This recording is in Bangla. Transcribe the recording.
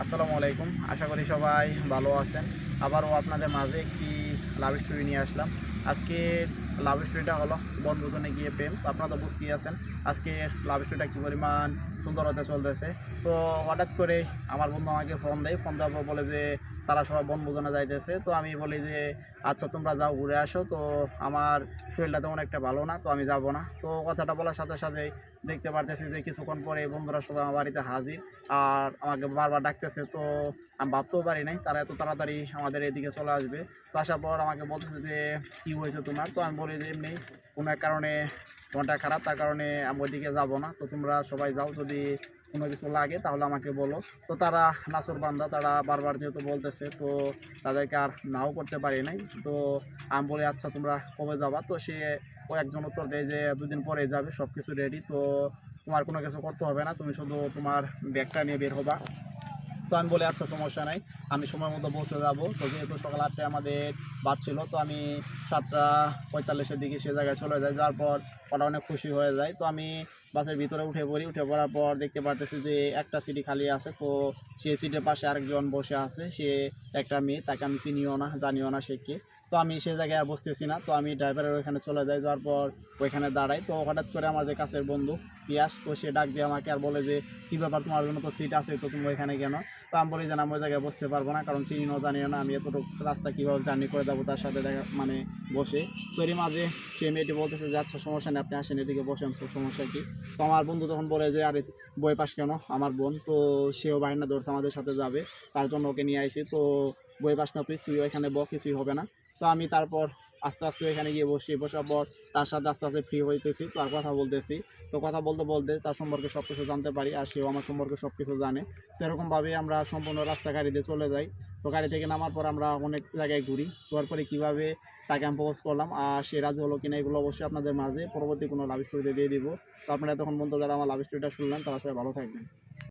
আসসালামু আলাইকুম। আশা করি সবাই ভালো আছেন। আবারও আপনাদের মাঝে একটি লাভ স্টোরি নিয়ে আসলাম। আজকে লাভ স্টোরিটা হলো বনভোজনে গিয়ে প্রেম। তো আপনারা তো বুঝতেই আছেন আজকে লাভ স্টোরিটা কী পরিমাণ সুন্দর হতে চলতেছে। তো হঠাৎ করে আমার বন্ধু আমাকে ফোন দেয়। ফোন দেওয়ার পর বলে যে তারা সবাই বনভোজনে যাইতেছে। তো আমি বলি যে আচ্ছা তোমরা যাও ঘুরে আসো। তো আমার শরীরটা তেমন একটা ভালো না, তো আমি যাব না। তো কথাটা বলার সাথে সাথেই দেখতে পারতেছি যে কিছুক্ষণ পরে বন্ধুরা সবাই আমার বাড়িতে হাজির। আর আমাকে বারবার ডাকতেছে। তো আমি ভাবতেও পারি নাই তারা এত তাড়াতাড়ি আমাদের এদিকে চলে আসবে। তো আসার পর আমাকে বলতেছে যে কী হয়েছে তোমার? তো আমি বলি যে এমনি কোনো এক কারণে মনটা খারাপ, তার কারণে আমি ওইদিকে যাবো না। তো তোমরা সবাই যাও, যদি কোনো কিছু লাগে তাহলে আমাকে বলো। তো তারা নাছোড়বান্দা, তারা বারবার যেহেতু বলতেছে তো তাদেরকে আর নাও করতে পারি নাই। তো আমি বলি আচ্ছা তোমরা কবে যাবা? তো সে ও একজন উত্তর দেয় যে ২ দিন পরে যাবে, সব কিছু রেডি। তো তোমার কোনো কিছু করতে হবে না, তুমি শুধু তোমার ব্যাগটা নিয়ে বের হবা। তো আমি বলি আচ্ছা সমস্যা নাই, আমি সময় মতো পৌঁছে যাবো। তো যেহেতু সকাল ৮টায় আমাদের বাস ছিল, তো আমি ৭টা ৪৫-এর দিকে সে জায়গায় চলে যাই। যাওয়ার পর ওরা অনেক খুশি হয়ে যায়। তো আমি বাসের ভিতরে উঠে পড়ি। উঠে পড়ার পর দেখতে পারতেছি যে একটা সিটই খালি আছে। তো সেই সিটের পাশে আরেকজন বসে আছে। সে একটা মেয়ে, তাকে আমি চিনিও না, জানিও না সে কে। তো আমি সে জায়গায় আর বসতেছি না। তো আমি ড্রাইভারের ওইখানে চলে যাই। যাওয়ার পর ওইখানে দাঁড়াই। তো হঠাৎ করে আমার যে কাছের বন্ধু পিয়াস, তো সে ডাক দিয়ে আমাকে আর বলে যে কী ব্যাপার, তোমার জন্য তো সিট আছে, তো তুমি ওইখানে কেন? তো আমি বলি যে না, আমি ওই জায়গায় বসতে পারবো না, কারণ চিনিও জানিও না, আমি এতটুকু রাস্তা কীভাবে জার্নি করে যাবো তার সাথে দেখা মানে বসে। তো এরই মাঝে সে মেয়েটি বলতেছে যে আচ্ছা সমস্যা নেই, আপনি আসেন এদিকে বসেন, তো সমস্যা কী? তো আমার বন্ধু তখন বলে যে আরে বই পাস কেন? আমার বোন তো, সেও বায়না ধরছে আমাদের সাথে যাবে, তার জন্য ওকে নিয়ে আইছি। তো বই পাস না তুই ওইখানে কিছুই হবে না। তো আমি তারপর আস্তে আস্তে এখানে গিয়ে বসি। বসার পর তার সাথে আস্তে আস্তে ফ্রি হইতেছি, তো আর কথা বলতেছি। তো কথা বলতে বলতে তার সম্পর্কে সব কিছু জানতে পারি, আর সেও আমার সম্পর্কে সব কিছু জানে। তো এরকমভাবেই আমরা সম্পূর্ণ রাস্তা গাড়ি দিয়ে চলে যাই। তো গাড়ি থেকে নামার পর আমরা অনেক জায়গায় ঘুরি। তারপরে কীভাবে তাকে আমি প্রপোজ করলাম আর সে রাজি হলো কিনা, এগুলো অবশ্যই আপনাদের মাঝে পরবর্তী কোনো লাভ স্টোরিতে দিয়ে দিব। তো আপনারা এতক্ষণ পর্যন্ত যারা আমার লাভ স্টোরিটা শুনলেন তারা সবাই ভালো থাকবেন।